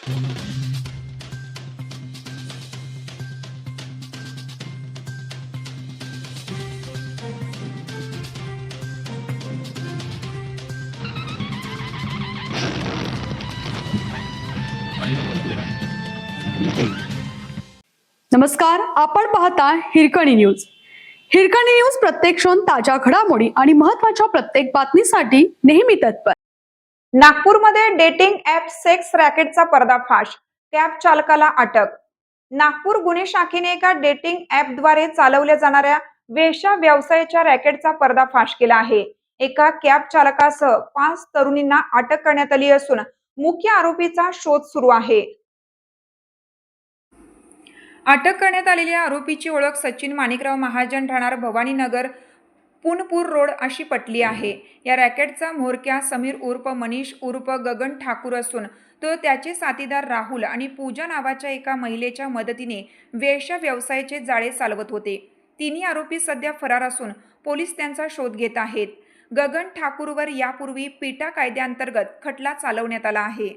नमस्कार, आपण पाहता हिरकणी न्यूज. हिरकणी न्यूज प्रत्येक क्षण ताज्या घडामोडी आणि महत्त्वाच्या प्रत्येक बातमीसाठी नेहमी तत्पर. नागपूरमध्ये डेटिंग ॲप सेक्स रॅकेटचा पर्दाफाश, कॅब चालकाला अटक. नागपूर गुन्हे शाखेने एका डेटिंग ॲपद्वारे चालवल्या जाणाऱ्या वेश्या व्यवसायाच्या रॅकेटचा पर्दाफाश केला आहे. एका कॅब चालकासह 5 तरुणींना अटक करण्यात आली असून मुख्य आरोपीचा शोध सुरू आहे. अटक करण्यात आलेल्या आरोपीची ओळख सचिन माणिकराव महाजन, राहणार भवानीनगर, पुनपूर रोड अशी पटली आहे. या रॅकेटचा म्होरक्या समीर उर्फ मनीष उर्फ गगन ठाकूर असून तो त्याचे साथीदार राहुल आणि पूजा नावाच्या एका महिलेच्या मदतीने वेश्या व्यवसायाचे जाळे चालवत होते. तिन्ही आरोपी सध्या फरार असून पोलीस त्यांचा शोध घेत आहेत. गगन ठाकूरवर यापूर्वी पिटा कायद्याअंतर्गत खटला चालवण्यात आला आहे.